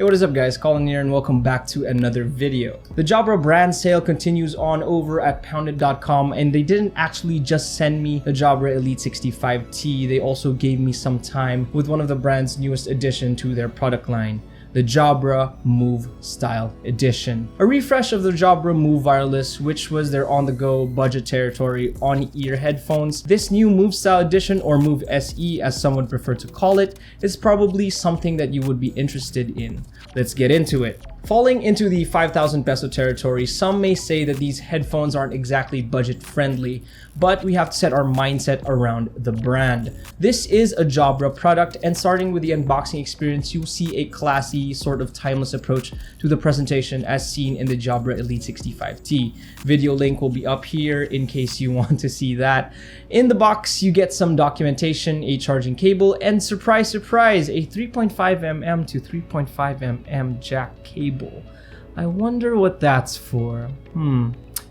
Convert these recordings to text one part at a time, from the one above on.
what is up guys, Colin here and welcome back to another video. The Jabra brand sale continues on over at POUNDIT.com, and they didn't actually just send me the Jabra Elite 65T, they also gave me some time with one of the brand's newest addition to their product line, the Jabra Move Style Edition. A refresh of the Jabra Move Wireless, which was their on-the-go budget territory on-ear headphones. This new Move Style Edition, or Move SE as some would prefer to call it, is probably something that you would be interested in. Let's get into it. Falling into the 5,000 peso territory, some may say that these headphones aren't exactly budget friendly, but we have to set our mindset around the brand. This is a Jabra product, and starting with the unboxing experience, you'll see a classy, sort of timeless approach to the presentation as seen in the Jabra Elite 65T. Video link will be up here in case you want to see that. In the box, you get some documentation, a charging cable, and surprise, surprise, a 3.5mm to 3.5mm jack cable. I wonder what that's for.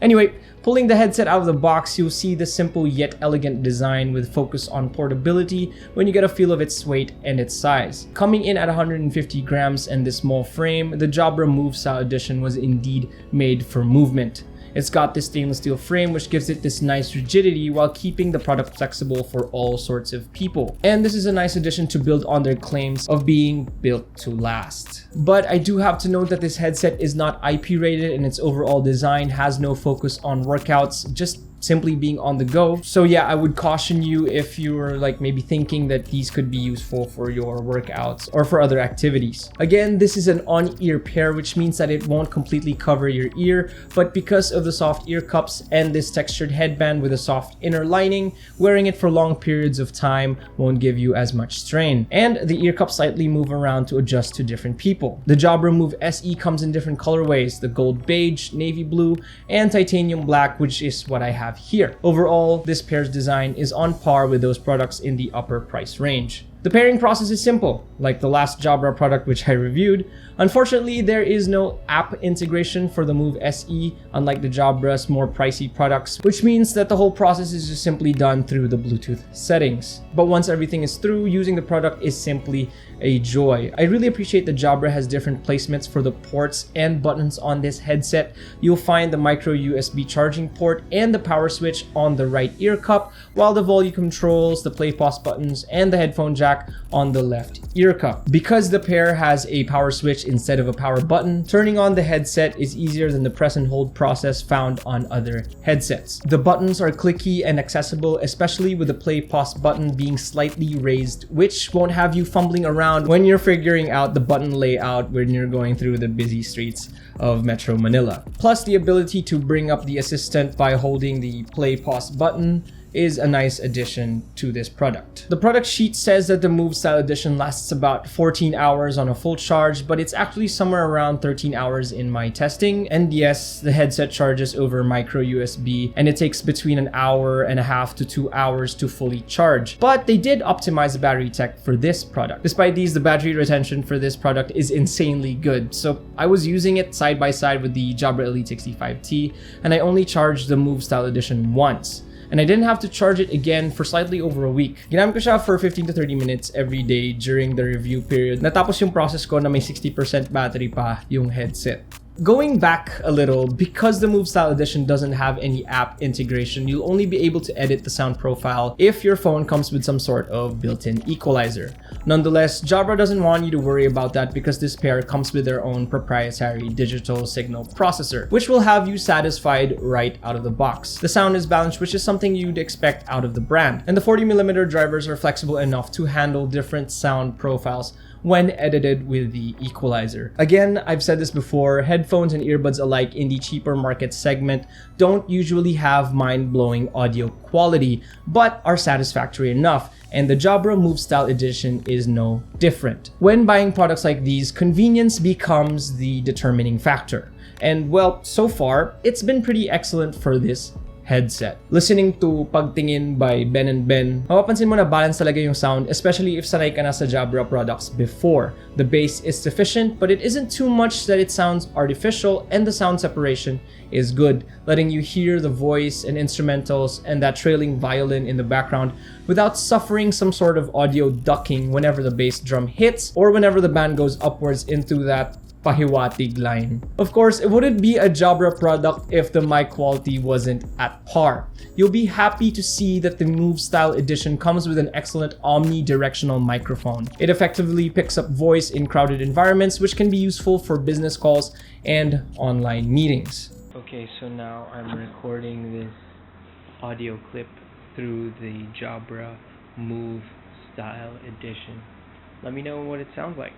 Anyway, pulling the headset out of the box, you'll see the simple yet elegant design with focus on portability when you get a feel of its weight and its size. Coming in at 150 grams and this small frame, the Jabra Move Style Edition was indeed made for movement. It's got this stainless steel frame which gives it this nice rigidity while keeping the product flexible for all sorts of people. And this is a nice addition to build on their claims of being built to last. But I do have to note that this headset is not IP rated and its overall design has no focus on workouts, just simply being on the go. So yeah, I would caution you if you were like maybe thinking that these could be useful for your workouts or for other activities. Again, this is an on-ear pair, which means that it won't completely cover your ear, but because of the soft ear cups and this textured headband with a soft inner lining, wearing it for long periods of time won't give you as much strain. And the ear cups slightly move around to adjust to different people. The Jabra Move SE comes in different colorways, the gold beige, navy blue, and titanium black, which is what I have here. Overall, this pair's design is on par with those products in the upper price range. The pairing process is simple, like the last Jabra product which I reviewed. Unfortunately, there is no app integration for the Move SE, unlike the Jabra's more pricey products, which means that the whole process is just simply done through the Bluetooth settings. But once everything is through, using the product is simply a joy. I really appreciate that Jabra has different placements for the ports and buttons on this headset. You'll find the micro USB charging port and the power switch on the right ear cup, while the volume controls, the play pause buttons, and the headphone jack on the left ear cup. Because the pair has a power switch instead of a power button, turning on the headset is easier than the press and hold process found on other headsets. The buttons are clicky and accessible, especially with the play pause button being slightly raised, which won't have you fumbling around when you're figuring out the button layout when you're going through the busy streets of Metro Manila. Plus, the ability to bring up the assistant by holding the play pause button is a nice addition to this product. The product sheet says that the Move Style Edition lasts about 14 hours on a full charge, but it's actually somewhere around 13 hours in my testing. And yes, the headset charges over micro USB, and it takes between an hour and a half to 2 hours to fully charge. But they did optimize the battery tech for this product. Despite these, the battery retention for this product is insanely good. So I was using it side by side with the Jabra Elite 65T, and I only charged the Move Style Edition once. And I didn't have to charge it again for slightly over a week. Ginamit ko siya for 15 to 30 minutes every day during the review period. Natapos yung process ko na may 60% battery pa yung headset. Going back a little, because the Move Style Edition doesn't have any app integration, you'll only be able to edit the sound profile if your phone comes with some sort of built-in equalizer. Nonetheless, Jabra doesn't want you to worry about that because this pair comes with their own proprietary digital signal processor, which will have you satisfied right out of the box. The sound is balanced, which is something you'd expect out of the brand. And the 40mm drivers are flexible enough to handle different sound profiles when edited with the equalizer. Again, I've said this before, headphones and earbuds alike in the cheaper market segment don't usually have mind-blowing audio quality, but are satisfactory enough, and the Jabra Move Style Edition is no different. When buying products like these, convenience becomes the determining factor. And well, so far, it's been pretty excellent for this headset. Listening to Pagtingin by Ben and Ben, mapapansin mo na balance talaga yung sound, especially if sanay ka na sa Jabra products before. The bass is sufficient, but it isn't too much that it sounds artificial, and the sound separation is good, letting you hear the voice and instrumentals and that trailing violin in the background without suffering some sort of audio ducking whenever the bass drum hits or whenever the band goes upwards into that pahiwatig line. Of course, it wouldn't be a Jabra product if the mic quality wasn't at par. You'll be happy to see that the Move Style Edition comes with an excellent omnidirectional microphone. It effectively picks up voice in crowded environments, which can be useful for business calls and online meetings. Okay, so now I'm recording this audio clip through the Jabra Move Style Edition. Let me know what it sounds like.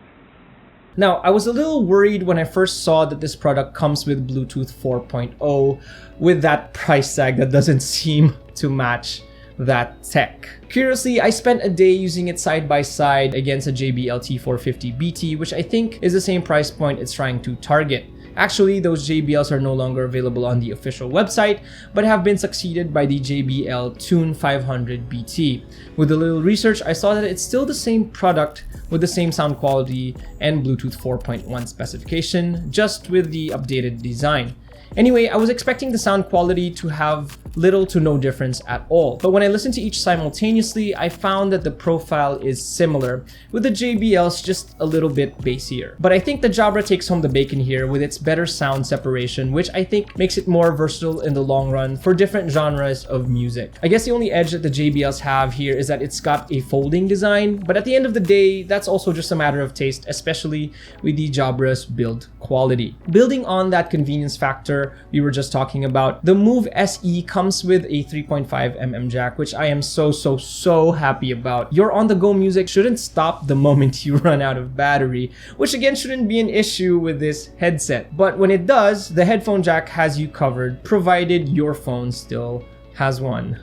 Now, I was a little worried when I first saw that this product comes with Bluetooth 4.0 with that price tag that doesn't seem to match that tech. Curiously, I spent a day using it side by side against a JBL T450 BT, which I think is the same price point it's trying to target. Actually, those JBLs are no longer available on the official website, but have been succeeded by the JBL Tune 500 BT. With a little research, I saw that it's still the same product with the same sound quality and Bluetooth 4.1 specification, just with the updated design. Anyway, I was expecting the sound quality to have little to no difference at all. But when I listened to each simultaneously, I found that the profile is similar, with the JBLs just a little bit bassier. But I think the Jabra takes home the bacon here with its better sound separation, which I think makes it more versatile in the long run for different genres of music. I guess the only edge that the JBLs have here is that it's got a folding design, but at the end of the day, that's also just a matter of taste, especially with the Jabra's build quality. Building on that convenience factor we were just talking about, the Move SE comes with a 3.5mm jack, which I am so happy about. Your on-the-go music shouldn't stop the moment you run out of battery, which again shouldn't be an issue with this headset. But when it does, the headphone jack has you covered, provided your phone still has one.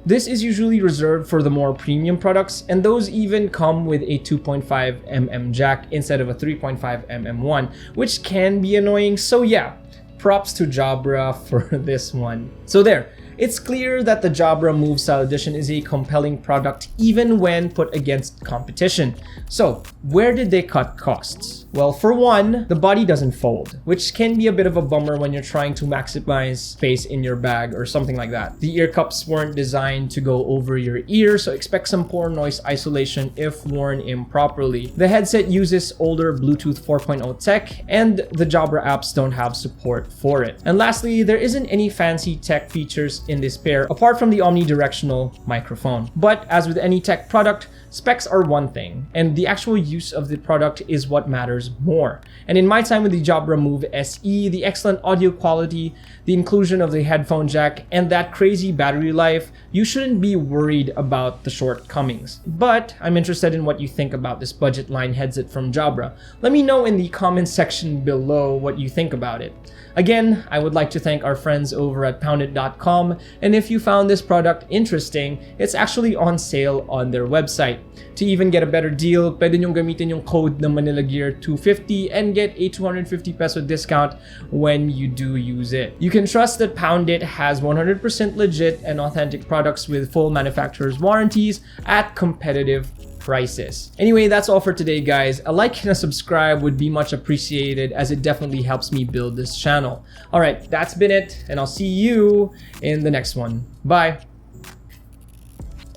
This is usually reserved for the more premium products, and those even come with a 2.5mm jack instead of a 3.5mm one, which can be annoying. So yeah, props to Jabra for this one. So there, it's clear that the Jabra Move Style Edition is a compelling product even when put against competition. So where did they cut costs? Well, for one, the body doesn't fold, which can be a bit of a bummer when you're trying to maximize space in your bag or something like that. The ear cups weren't designed to go over your ear, so expect some poor noise isolation if worn improperly. The headset uses older Bluetooth 4.0 tech, and the Jabra apps don't have support for it. And lastly, there isn't any fancy tech features in this pair apart from the omnidirectional microphone. But as with any tech product, specs are one thing, and the actual use of the product is what matters more. And in my time with the Jabra Move SE, the excellent audio quality, the inclusion of the headphone jack, and that crazy battery life, you shouldn't be worried about the shortcomings. But I'm interested in what you think about this budget line headset from Jabra. Let me know in the comments section below what you think about it. Again, I would like to thank our friends over at POUNDIT.com, and if you found this product interesting, it's actually on sale on their website. To even get a better deal, pwede nyong gamitin yung code na Manila Gear 250 and get a 250 peso discount when you do use it. You can trust that POUNDIT has 100% legit and authentic products with full manufacturer's warranties at competitive prices. Anyway, that's all for today, guys. A like and a subscribe would be much appreciated, as it definitely helps me build this channel. All right, that's been it, and I'll see you in the next one. Bye.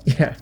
Yeah.